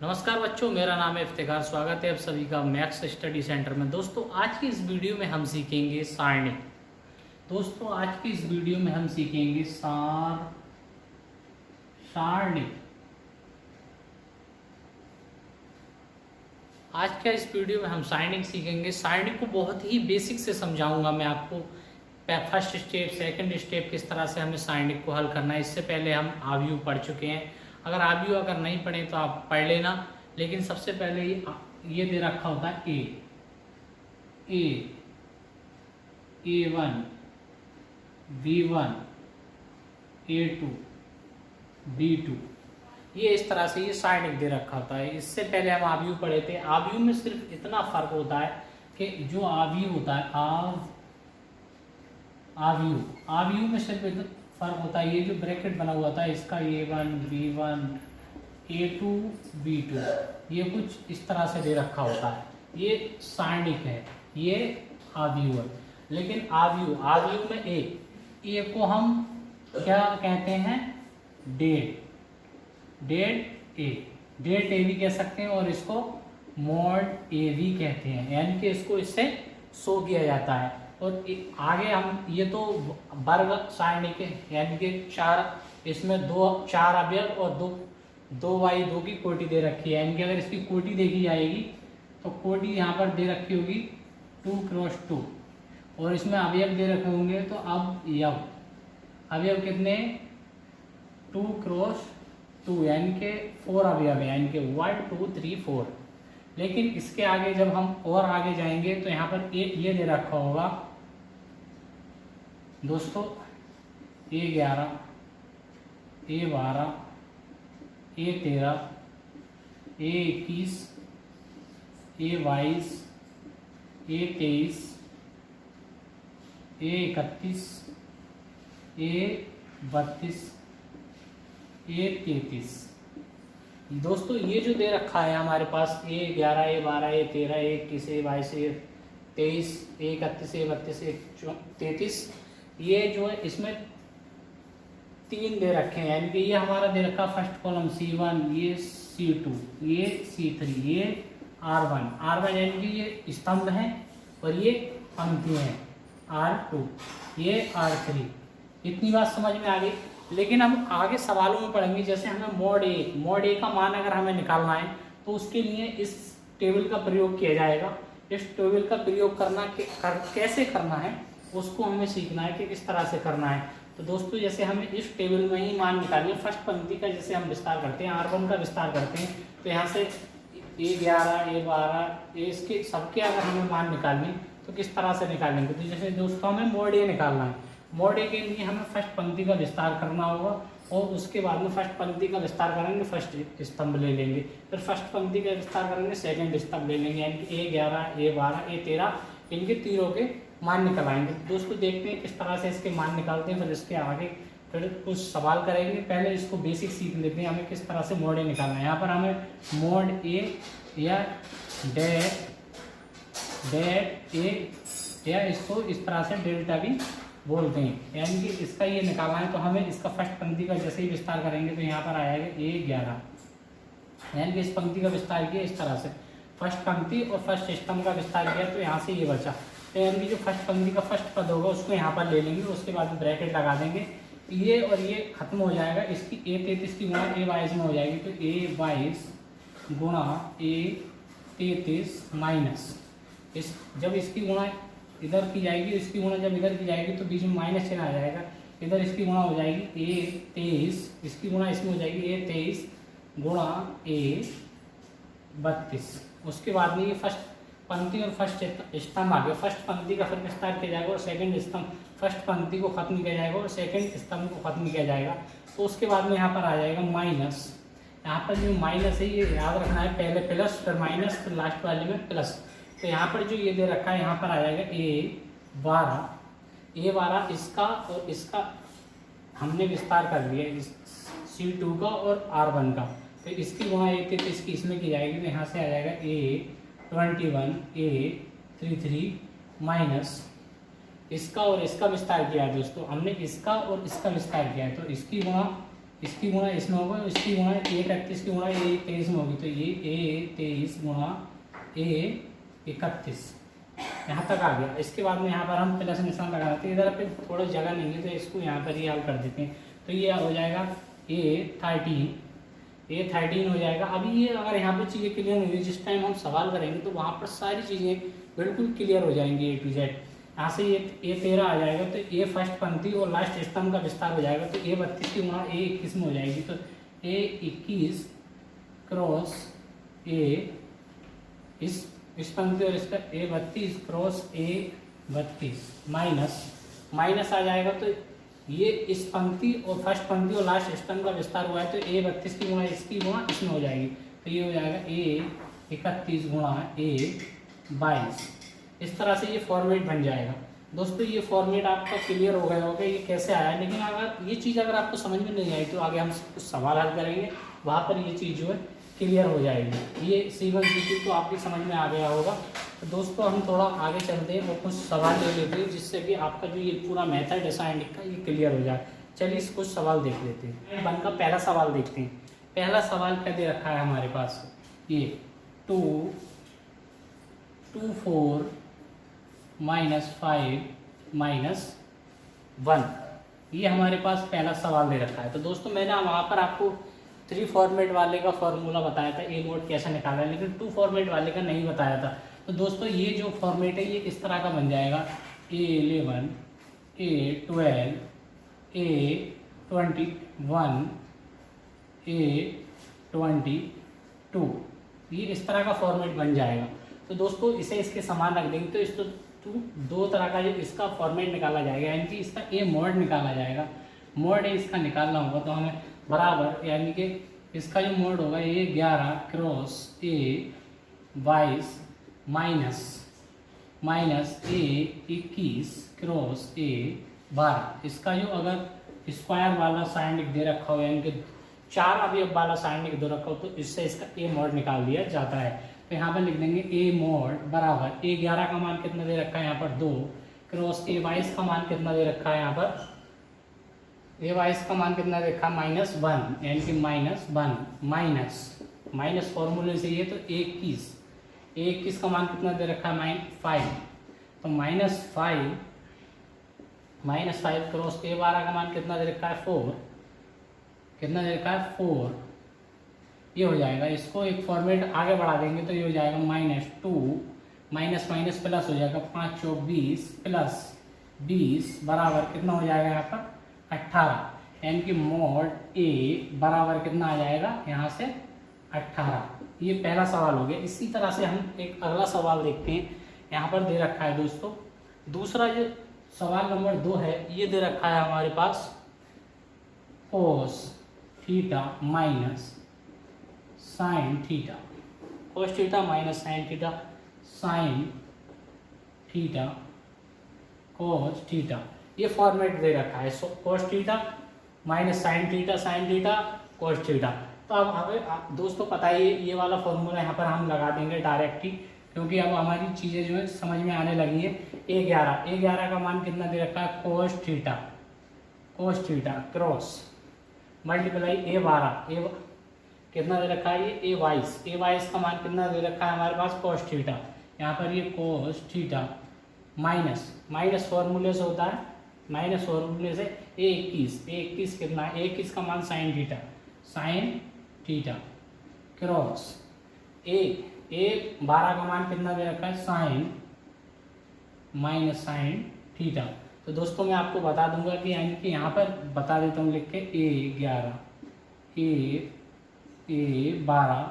नमस्कार बच्चों, मेरा नाम है इफ्तिखार। स्वागत है आप सभी का मैथ्स स्टडी सेंटर में। दोस्तों आज की इस वीडियो में हम सीखेंगे सारणी। दोस्तों आज की इस वीडियो में हम सीखेंगे सारणी। आज का इस वीडियो में हम सारणी सीखेंगे। सारणी को बहुत ही बेसिक से समझाऊंगा मैं आपको। फर्स्ट स्टेप, सेकंड स्टेप, किस तरह से हमें सारणी को हल करना है। इससे पहले हम आव्यूह पढ़ चुके हैं। अगर नहीं पढ़े तो आप पढ़ लेना। लेकिन सबसे पहले ये दे रखा होता है A1, B1, A2, B2। ये इस तरह से ये सारणी दे रखा होता है। इससे पहले हम आव्यूह पढ़े थे। आव्यूह में सिर्फ इतना फर्क होता है कि जो आव्यूह होता है आव्यूह में सिर्फ इतना फर्क होता है। ये जो ब्रैकेट बना हुआ था इसका A1, B1, A2, B2 ये कुछ इस तरह से दे रखा होता है। ये सारणिक है, ये आव्यूह है। लेकिन आव्यूह में ए को हम क्या कहते हैं? डेट ए भी कह सकते हैं और इसको मॉड ए भी कहते हैं। यानी कि इसको इससे शो किया जाता है। और आगे हम ये तो वर्ग सारणी के यानी कि इसमें चार अवयव और दो बाई दो की कोटि दे रखी है। यानी कि अगर इसकी कोटि देखी जाएगी तो कोटि यहाँ पर दे रखी होगी 2x2 और इसमें अवयव दे रखे होंगे। तो अब अवयव कितने? 2x2 यानी कि 4 अवयव है। यानी कि 1 2 3 4। लेकिन इसके आगे जब हम और आगे जाएंगे तो यहाँ पर ये दे रखा होगा दोस्तों A11, A12, A13, A21, A22, A23, A31, A32, A33। दोस्तों ये जो दे रखा है हमारे पास A11, A12, A13, A21, A22, A23, A31, A32, A33, ये जो है इसमें 3 दे रखे हैं। यानी कि ये हमारा दे रखा फर्स्ट कॉलम C1, ये C2, ये C3, ये R1 यानी कि ये स्तंभ है और ये पंक्ति है R2, ये R3। इतनी बात समझ में आ गई। लेकिन हम आगे सवालों में पढ़ेंगे। जैसे हमें मॉड ए का मान अगर हमें निकालना है तो उसके लिए इस टेबल का प्रयोग किया जाएगा। इस टेबल का प्रयोग कैसे करना है उसको हमें सीखना है कि किस तरह से करना है। तो दोस्तों जैसे हमें इस टेबल में ही मान निकालिए। फर्स्ट पंक्ति का जैसे हम विस्तार करते हैं, R1 का विस्तार करते हैं तो यहाँ से A11, A12 इसके सबके अगर हमें मान निकालने तो किस तरह से निकालेंगे। तो जैसे दोस्तों हमें मॉड ए निकालना है। मॉड ए के लिए हमें फर्स्ट पंक्ति का विस्तार करना होगा और उसके बाद में फर्स्ट पंक्ति का विस्तार करेंगे, फर्स्ट स्तंभ ले लेंगे। फिर फर्स्ट पंक्ति का विस्तार करेंगे, सेकंड स्तंभ ले लेंगे। यानी कि A11, A12, A13 इनके तीनों के मान निकल आएंगे। दोस्तों देखते हैं किस तरह से इसके मान निकालते हैं। फिर इसके आगे फिर कुछ सवाल करेंगे। पहले इसको बेसिक सीख लेते हैं हमें किस तरह से मॉड ए निकालना है। यहाँ पर हमें मॉड ए या डेट ए या इसको इस तरह से डेल्टा भी बोलते हैं। यानी कि इसका ये निकालना है तो हमें इसका फर्स्ट पंक्ति का जैसे ही विस्तार करेंगे तो यहाँ पर आएगा A11। यानी कि इस पंक्ति का विस्तार किया इस तरह से, फर्स्ट पंक्ति और फर्स्ट स्तंभ का विस्तार किया तो यहाँ से ये बचा। तो यानी कि जो फर्स्ट पंक्ति का फर्स्ट पद होगा उसको यहाँ पर ले लेंगे। उसके बाद ब्रैकेट लगा देंगे। ये और ये खत्म हो जाएगा। इसकी A33 की गुणा A22 में हो जाएगी। तो A22 गुणा A33 माइनस जब इसकी गुणा इधर की जाएगी, इसकी गुणा जब इधर की जाएगी तो बीच में माइनस चिन्ह आ जाएगा। इधर इसकी गुणा हो जाएगी A23, इसकी गुणा इसमें हो जाएगी A23 गुणा A32। उसके बाद में ये फर्स्ट पंक्ति और फर्स्ट स्तंभ आ गया। फर्स्ट पंक्ति का फिर विस्तार किया जाएगा और सेकंड स्तंभ, फर्स्ट पंक्ति को खत्म किया जाएगा और सेकंड स्तंभ को खत्म किया जाएगा। तो उसके बाद में यहाँ पर आ जाएगा माइनस। यहाँ पर जो माइनस है ये याद रखना है, पहले प्लस फिर माइनस फिर लास्ट वाले में प्लस। तो यहाँ पर जो ये दे रखा है यहाँ पर आ जाएगा A12 इसका और इसका हमने विस्तार कर लिया इस C2 का और R1 का। तो इसकी गुणा A33 इसकी इसमें की जाएगी। तो यहाँ से आ जाएगा A21 A33 माइनस इसका और इसका विस्तार किया है दोस्तों, हमने इसका और इसका विस्तार किया है, तो इसकी गुणा इसकी गुणा इसमें होगा, इसकी गुणा ए 31 की गुणा ए 23 में होगी, तो ये ए 23 गुणा ए 31 यहाँ तक आ गया। इसके बाद में यहाँ पर हम प्लस निशान लगा देते हैं, इधर पे थोड़ा जगह नहीं है तो इसको यहाँ पर ही हल कर देते हैं। तो ये हो जाएगा A13 हो जाएगा। अभी ये अगर यहाँ पर चीज़ें क्लियर नहीं हुई, जिस टाइम हम सवाल करेंगे तो वहाँ पर सारी चीज़ें बिल्कुल क्लियर हो जाएंगी A to Z। यहाँ से ये A13 आ जाएगा तो ए फर्स्ट पंक्ति और लास्ट स्तंभ का विस्तार हो जाएगा, तो A32 की गुणा A21 में हो जाएगी, तो A21 क्रॉस A इस पंक्ति और इसका A32 क्रॉस A32 माइनस आ जाएगा। तो ये इस पंक्ति और फर्स्ट पंक्ति और लास्ट स्तंभ का विस्तार हुआ है, तो A32 की गुणा इसकी गुणा इसमें हो जाएगी, तो ये हो जाएगा A31 गुणा A22। इस तरह से ये फॉर्मेट बन जाएगा। दोस्तों ये फॉर्मेट आपका क्लियर हो गया होगा ये कैसे आया, लेकिन अगर ये चीज़ अगर आपको समझ में नहीं आई तो आगे हम कुछ सवाल हल करेंगे, वहाँ पर ये चीज़ जो है क्लियर हो जाएगी। ये C1 C2 तो आपकी समझ में आ गया होगा। तो दोस्तों हम थोड़ा आगे चलते हैं और कुछ सवाल ले लेते हैं, जिससे कि आपका जो ये पूरा मेथड है साइंटिफिक का ये क्लियर हो जाए। चलिए कुछ सवाल देख लेते हैं। वन का पहला सवाल देखते हैं। पहला सवाल क्या दे रखा है हमारे पास, ये 2 4 -5 -1, ये हमारे पास पहला सवाल दे रखा है। तो दोस्तों मैंने वहाँ पर आपको 3 फॉर्मेट वाले का फॉर्मूला बताया था, A मोड कैसे निकालना है, लेकिन 2 फॉर्मेट वाले का नहीं बताया था। तो दोस्तों ये जो फॉर्मेट है ये इस तरह का बन जाएगा, A11 A12 A21 A22, ये इस तरह का फॉर्मेट बन जाएगा। तो दोस्तों इसे इसके समान रख देंगे तो इस तो दो तरह का जो इसका फॉर्मेट निकाला जाएगा, यानी कि इसका ए मोड निकाला जाएगा। मोड है इसका निकालना होगा, तो हमें बराबर यानी कि इसका जो मोड होगा A11 cross A22 minus A21 cross A12। इसका जो अगर स्क्वायर वाला साइन दे रखा हो, यानी कि 4 अवयव वाला साइन दे रखा हो, तो इससे इसका ए मोड निकाल दिया जाता है। तो यहाँ पर लिख देंगे ए मोड बराबर A11 का मान कितना दे रखा है यहाँ पर 2 क्रॉस A22 का मान कितना दे रखा है यहाँ पर, A22 का मान कितना दे रखा है -1, यानी कि -1 माइनस फॉर्मूले से ये तो A21 का मान कितना दे रखा है -5, तो -5 क्रॉस A12 का मान कितना दे रखा है 4, कितना दे रखा है 4, ये हो जाएगा। इसको एक फॉर्मेट आगे बढ़ा देंगे तो ये हो जाएगा -2 माइनस प्लस हो जाएगा 5 चौक 20 प्लस 20 बराबर कितना हो जाएगा यहाँ पर 18, यानी कि मोड A बराबर कितना आ जाएगा यहाँ से 18। ये पहला सवाल हो गया। इसी तरह से हम एक अगला सवाल देखते हैं, यहाँ पर दे रखा है दोस्तों। दूसरा जो सवाल नंबर 2 है ये दे रखा है हमारे पास cos theta minus sine theta, cos theta minus sine theta, sine theta cos theta, ये फॉर्मेट दे रखा है। cos theta minus sine theta cos theta. तो अब हमें दोस्तों पता है ये वाला फॉर्मूला यहाँ पर हम लगा देंगे डायरेक्ट ही, क्योंकि अब हमारी चीज़ें जो है समझ में आने लगी है। A11 का मान कितना दे रखा है cos theta cross multiply A12 कितना दे रखा है ये A22 का मान कितना दे रखा है हमारे पास cos थीटा, यहाँ पर ये cos थीटा माइनस फॉर्मूले से होता है, माइनस फॉर्मूले से A21 कितना है, A21 का मान साइन थीटा क्रॉस A12 का मान कितना दे रखा है साइन थीटा। तो दोस्तों मैं आपको बता दूंगा कि यानी कि यहाँ पर बता देता हूँ लिख के A11 A12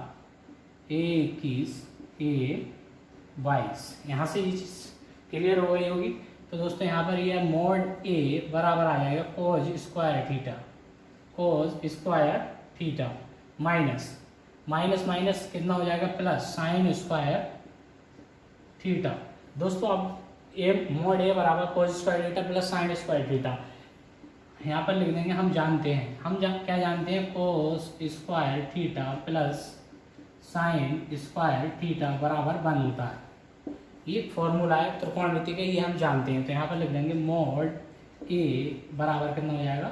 A21 A22, यहाँ से ये चीज़ क्लियर हो गई होगी। तो दोस्तों यहाँ पर ये मोड A बराबर आ जाएगा cos स्क्वायर थीटा माइनस कितना हो जाएगा प्लस साइन स्क्वायर थीटा। दोस्तों अब मोड A बराबर cos square theta plus sine square theta, यहाँ पर लिख देंगे। हम जानते हैं क्या जानते हैं, cos square theta plus sine square theta बराबर 1 होता है। ये फॉर्मूला है त्रिकोणमिति का, ये हम जानते हैं। तो यहाँ पर लिख देंगे मोड A बराबर कितना हो जाएगा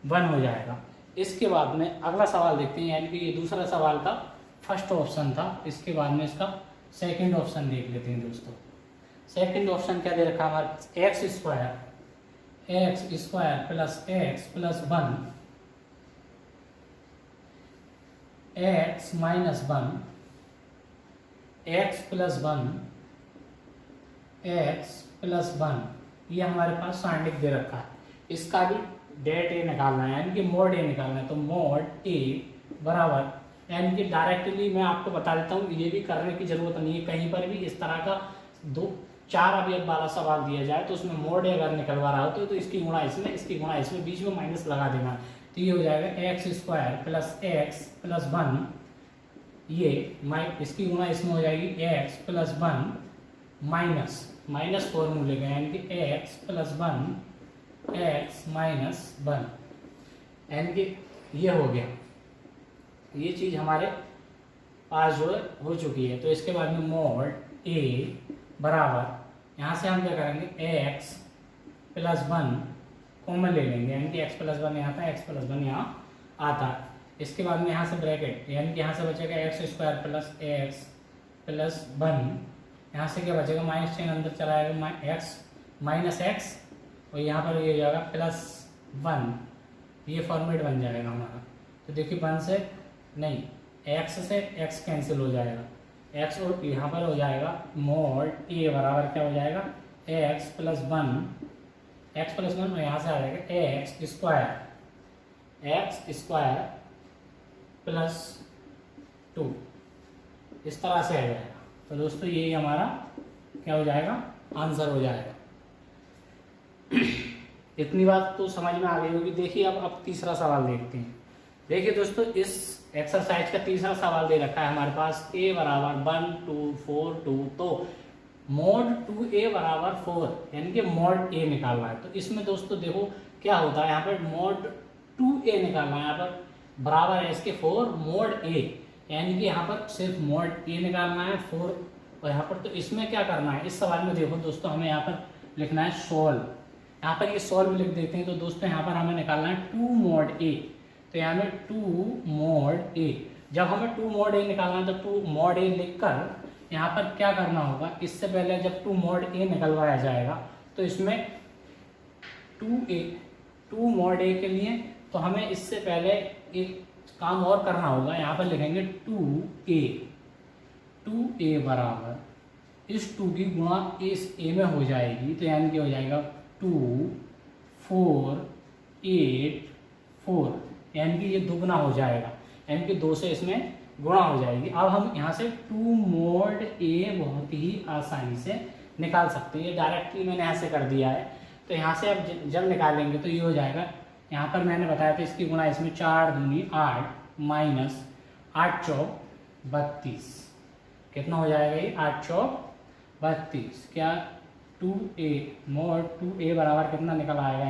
1 हो जाएगा। इसके बाद में अगला सवाल देखते हैं, यानी कि ये दूसरा सवाल का फर्स्ट ऑप्शन था, इसके बाद में इसका सेकंड ऑप्शन देख लेते हैं दोस्तों। सेकंड ऑप्शन क्या दे रखा है हमारे पास, x square plus x plus 1 x minus 1 x plus 1 x plus 1, ये हमारे पास सांडिक दे रखा है। इसका भी डेट ए निकालना है, यानी कि मोड ए निकालना है। तो मोड ए बराबर, यानी कि डायरेक्टली मैं आपको बता देता हूँ, ये भी करने की जरूरत नहीं है। कहीं पर भी इस तरह का 4 अवयव वाला सवाल दिया जाए तो उसमें मोड ए अगर निकलवा रहा हो तो इसकी गुणा इसमें, इसकी गुणा इसमें, बीच में माइनस लगा देना। तो ये हो जाएगा x square plus x plus 1, ये इसकी गुणा इसमें हो जाएगी एक्स प्लस 1 माइनस फॉर्मूले का, यानी कि एक्स प्लस 1 एक्स माइनस 1, यानी कि ये हो गया। ये चीज़ हमारे पास जो है हो चुकी है। तो इसके बाद में मोड ए बराबर, यहाँ से हम क्या करेंगे, एक्स प्लस 1 कॉमन ले लेंगे, यानी कि एक्स प्लस 1 यहाँ था, एक्स प्लस 1 यहाँ आता। इसके बाद में यहाँ से ब्रैकेट, यानी कि यहाँ से बचेगा x square plus x plus 1, यहाँ से क्या बचेगा, माइनस चिन्ह अंदर चला आएगा, एक्स माइनस एक्स, और यहाँ पर ये हो जाएगा प्लस 1, ये फॉर्मेट बन जाएगा हमारा। तो देखिए 1 से नहीं, एक्स से एक्स कैंसिल हो जाएगा, एक्स और यहाँ पर हो जाएगा मोड ए बराबर क्या हो जाएगा, एक्स प्लस 1 और यहाँ से आ जाएगा एक्स स्क्वायर प्लस 2, इस तरह से आ जाएगा। तो दोस्तों यही हमारा क्या हो जाएगा, आंसर हो जाएगा। इतनी बात तो समझ में आ गई होगी। देखिए अब तीसरा सवाल देखते हैं। देखिए दोस्तों, इस एक्सरसाइज का तीसरा सवाल दे रखा है हमारे पास, a बराबर 1 2 4 2, तो मोड 2a बराबर 4, यानी कि मोड a निकालना है। तो इसमें दोस्तों देखो क्या होता है, यहाँ पर मोड 2a निकालना है, यहाँ पर बराबर है इसके 4 मोड a, यानी कि यहाँ पर सिर्फ मोड a निकालना है 4, और यहाँ पर तो इसमें क्या करना है, इस सवाल में देखो दोस्तों, हमें यहाँ पर लिखना है सोल्व। यहाँ पर ये सोल्व लिख देते हैं। तो दोस्तों यहाँ पर हमें निकालना है 2 मोड a, तो यहाँ में 2 मोड a, जब हमें 2 मोड a निकालना है तो 2 मोड a लिखकर यहाँ पर क्या करना होगा, इससे पहले जब 2 मोड a निकलवाया जाएगा तो इसमें 2 मोड a के लिए तो हमें इससे पहले एक काम और करना होगा। यहाँ पर लिखेंगे 2a बराबर इस 2 की गुणा इस a में हो जाएगी, तो यानी कि हो जाएगा 2 4 8 4, यानी कि ये दुगना हो जाएगा, यानी कि 2 से इसमें गुणा हो जाएगी। अब हम यहाँ से 2 मोड a बहुत ही आसानी से निकाल सकते हैं। ये डायरेक्टली मैंने यहाँ से कर दिया है। तो यहाँ से अब जब निकालेंगे तो ये हो जाएगा, यहाँ पर मैंने बताया था इसकी गुणा इसमें 4 दूनी 8 माइनस 8 चौक 32, कितना हो जाएगा ये 8 चौक 32, क्या 2a मोड 2a बराबर कितना निकल आएगा,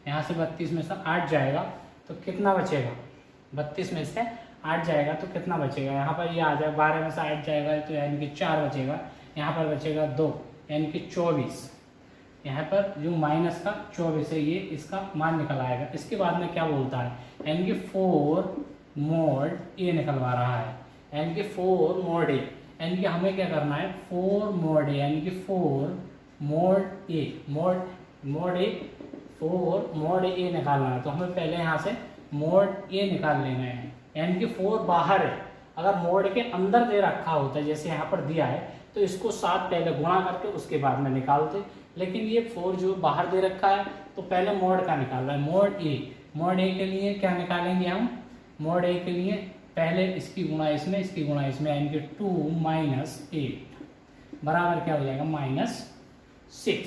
यहाँ से 32 में से 8 जाएगा तो कितना बचेगा, 32 में से 8 जाएगा तो कितना बचेगा, यहाँ पर ये आ जाएगा 12 में से 8 जाएगा तो यानी कि 4 बचेगा, यहाँ पर बचेगा 2 यानी कि 24, यहाँ पर जो माइनस का 24 है ये इसका मान निकल आएगा। इसके बाद में क्या बोलता है, यानी कि 4 मोड a निकलवा रहा है, यानी कि 4 मोड a, यानी कि हमें क्या करना है 4 मोड a, यानी कि 4 mode a, mode a 4 mode a निकालना है। तो हमें पहले यहाँ से मोड a निकाल लेना है, यानी कि 4 बाहर है। अगर मोड के अंदर दे रखा होता है जैसे यहाँ पर दिया है तो इसको 7 पहले गुणा करके उसके बाद में निकालते, लेकिन ये 4 जो बाहर दे रखा है तो पहले मोड का निकालना है, मोड a के लिए क्या निकालेंगे हम, मोड a के लिए पहले इसकी गुणा इसमें, इसकी गुणा इसमें, यानी कि 2 माइनस 8 बराबर क्या हो जाएगा -6,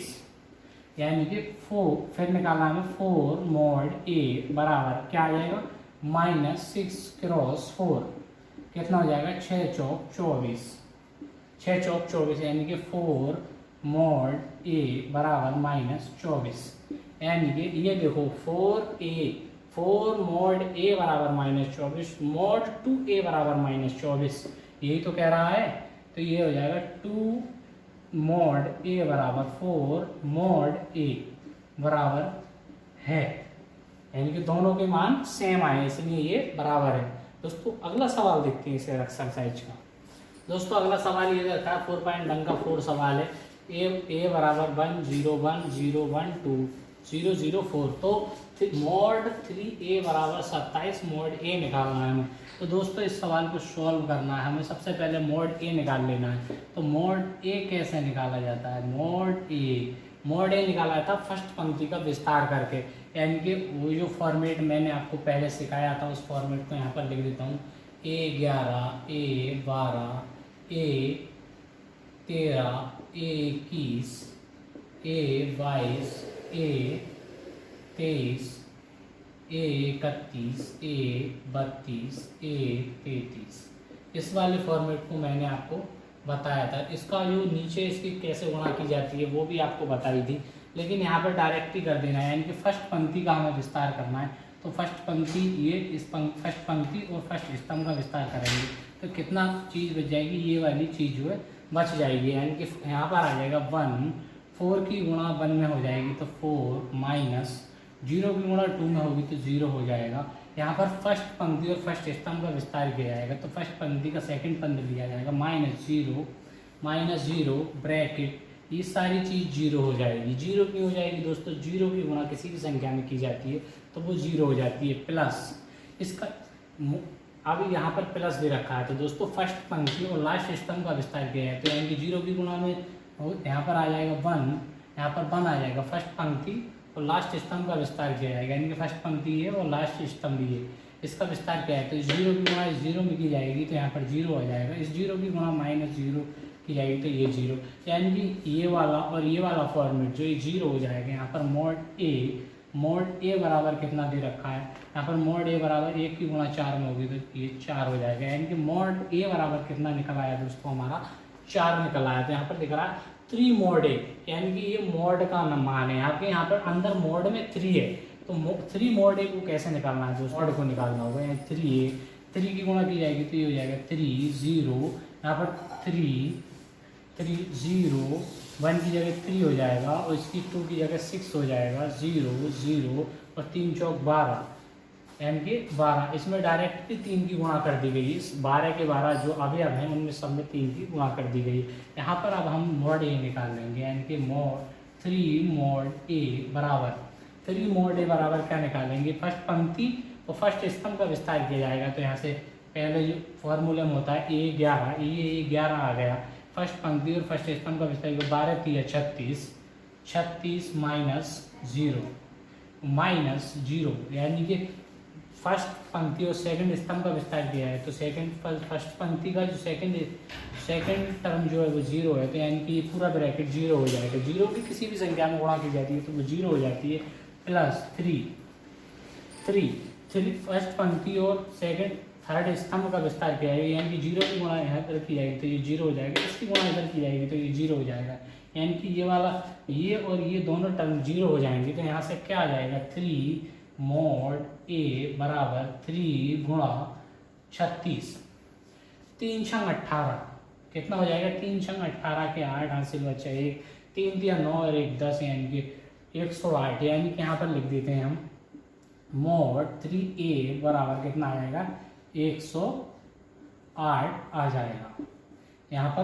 यानी कि 4 फिर निकालना है 4 मोड a बराबर क्या आ जाएगा -6 क्रॉस 4, कितना हो जाएगा 6 चौक 24, 6 चौक 24, यानी कि 4 मोड a बराबर -24, यानी कि ये देखो 4 मोड a बराबर -24, मोड 2a बराबर -24, यही तो कह रहा है। तो ये हो जाएगा 2 मोड a बराबर 4 मोड a बराबर है यानी कि दोनों के मान सेम आए, इसलिए ये बराबर है। दोस्तों अगला सवाल देखते हैं इस एक्सरसाइज का। दोस्तों अगला सवाल ये रखा है 4.4 सवाल है। ए बराबर 1 0 1 0 1 2 0 0 4। तो मॉड 3a बराबर 27 मॉड ए निकालना है हमें। तो दोस्तों इस सवाल को सॉल्व करना है हमें, सबसे पहले मॉड ए निकाल लेना है। तो मॉड ए कैसे निकाला जाता है? मॉड ए निकाला था फर्स्ट पंक्ति का विस्तार करके, यानी कि वो जो फॉर्मेट मैंने आपको पहले सिखाया था उस फॉर्मेट को यहाँ पर लिख देता हूँ। A11 A12 A13 A21 A22 A23 A31 A32 A33। इस वाले फॉर्मेट को मैंने आपको बताया था। इसका जो नीचे इसकी कैसे गुणा की जाती है वो भी आपको बताई थी, लेकिन यहाँ पर डायरेक्ट ही कर देना है, यानी कि फर्स्ट पंक्ति का हमें विस्तार करना है। तो फर्स्ट पंक्ति फर्स्ट पंक्ति और फर्स्ट स्तंभ का विस्तार करेंगे तो कितना चीज़ बच जाएगी, ये वाली चीज़ जो है बच जाएगी, यानी कि यहाँ पर आ जाएगा 1 4 की गुणा 1 में हो जाएगी तो 4 माइनस 0 की गुणा 2 में होगी तो 0 हो जाएगा। यहाँ पर फर्स्ट पंक्ति और फर्स्ट स्तंभ का विस्तार किया जाएगा तो फर्स्ट पंक्ति का सेकंड पंक्ति लिया जाएगा माइनस जीरो ब्रैकेट, ये सारी चीज़ 0 हो जाएगी। 0 क्यों हो जाएगी दोस्तों? 0 की गुणा किसी भी संख्या में की जाती है तो वो 0 हो जाती है। प्लस इसका अब यहाँ पर प्लस भी रखा है, तो दोस्तों फर्स्ट पंक्ति और लास्ट स्तंभ का विस्तार किया है तो यानी कि 0 की गुणा में यहाँ पर आ जाएगा 1, यहाँ पर 1 आ जाएगा। फर्स्ट पंक्ति और लास्ट स्तंभ का विस्तार किया जाएगा, यानी कि फर्स्ट पंक्ति है और लास्ट स्तंभ भी है, इसका विस्तार किया है तो 0 की गुणा 0 में की जाएगी तो यहाँ पर 0 आ जाएगा। इस 0 की गुणा -0 की जाएगी तो ये 0, यानी कि ये वाला और ये वाला फॉर्मेट जो ये 0 हो जाएगा। यहाँ पर मॉड ए बराबर कितना दे रखा है? यहाँ पर मॉड ए बराबर 1 की गुणा 4 में होगी तो ये 4 हो जाएगा, यानी कि मॉड ए बराबर कितना निकल आया दोस्तों? हमारा 4 निकल आया। तो यहाँ पर दिख रहा है 3 मॉड ए, यानी कि ये मॉड का मान है। आपके यहाँ पर अंदर मॉड में 3 है तो 3 मॉड ए को कैसे निकालना है दोस्तों? मॉड को निकालना होगा, यानी 3 की गुणा की जाएगी तो ये हो जाएगा 3 0, यहाँ पर 3 0 1 की जगह 3 हो जाएगा और इसकी 2 की जगह 6 हो जाएगा। 0 0 और 3 चौक 12, यानी कि 12। इसमें डायरेक्टली 3 की गुणा कर दी गई। इस 12 के 12 जो अवयव हैं उनमें सब में 3 की गुणा कर दी गई। यहाँ पर अब हम मॉड ए निकाल लेंगे, यानी कि 3 मॉड ए बराबर क्या निकालेंगे? फर्स्ट पंक्ति और फर्स्ट स्तंभ का विस्तार किया जाएगा तो यहाँ से पहले जो फॉर्मूले में होता है A11 आ गया। फर्स्ट पंक्ति और फर्स्ट स्तंभ का विस्तार 12 3 36 माइनस 0, यानी कि फर्स्ट पंक्ति और सेकंड स्तंभ का विस्तार किया है तो फर्स्ट पंक्ति का जो सेकंड टर्म जो है वो 0 है तो यानी कि पूरा ब्रैकेट 0 हो जाएगा। 0 की किसी भी संख्या में गुणा की जाती है तो वो 0 हो जाती है। प्लस 3 फर्स्ट पंक्ति और थर्ड स्तंभ का विस्तार किया है, यानी कि 0 की गुणा यहाँ पर की जाएगी तो ये 0 हो जाएगा। इसकी गुणा इधर की जाएगी तो ये 0 हो जाएगा, यानी कि ये वाला ये और ये दोनों टर्म 0 हो जाएंगे। तो यहाँ से क्या आ जाएगा? 3 मॉड ए बराबर 3 गुणा 36 3 छंग 18, कितना हो जाएगा? 3 छंग 18 के 8 हासिल बच्चा 1 3 दिया 9 और 1 10, यानी कि 108, यानी कि यहाँ पर लिख देते हैं हम मॉड 3a बराबर कितना आ जाएगा? 108 आ जाएगा। यहाँ पर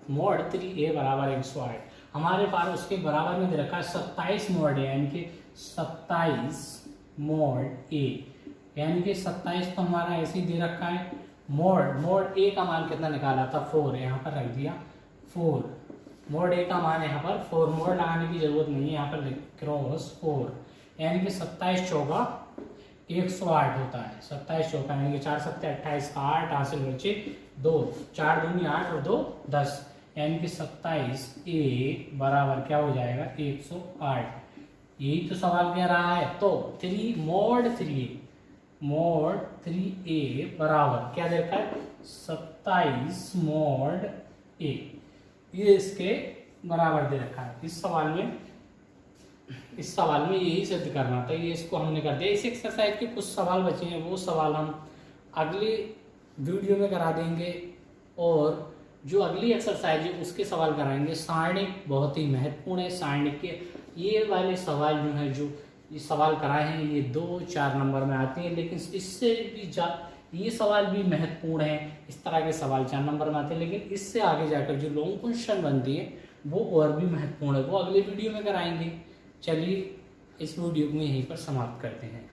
मॉड 3a बराबर 108 हमारे पास उसके बराबर में दे रखा है 27 मॉड ए, यानी कि 27 मॉड ए, यानी कि 27 तो हमारा ऐसे ही दे रखा है। मॉड ए का मान कितना निकाला था? 4, यहाँ पर रख दिया 4। मॉड ए का मान यहाँ पर 4, मॉड लगाने की जरूरत नहीं है, यहाँ पर क्रॉस 4, यानी कि 27 चौका 108 होता है। 27 चौका यानी कि 4 7 28 8 हासिल बच्चे 2 4 दूनी 8 और 2 10, यानी कि 27 ए बराबर क्या हो जाएगा? 108। यही तो सवाल कह रहा है। तो मॉड 3a बराबर क्या देखा है? 27 मॉड ए, ये इसके बराबर दे रखा है। इस सवाल में यही सिद्ध करना था, ये इसको हमने कर दिया। इस एक्सरसाइज के कुछ सवाल बचे हैं, वो सवाल हम अगले वीडियो में करा देंगे और जो अगली एक्सरसाइज है उसके सवाल कराएंगे। सारणिक बहुत ही महत्वपूर्ण है। सारणिक के ये वाले सवाल जो है जो ये सवाल कराए हैं ये 2-4 नंबर में आते हैं, लेकिन इससे भी ये सवाल भी महत्वपूर्ण है। इस तरह के सवाल 4 नंबर में आते हैं, लेकिन इससे आगे जाकर जो लॉन्ग क्वेश्चन बनती है वो और भी महत्वपूर्ण है, वो अगले वीडियो में कराएंगे। चलिए इस वीडियो को यहीं पर समाप्त करते हैं।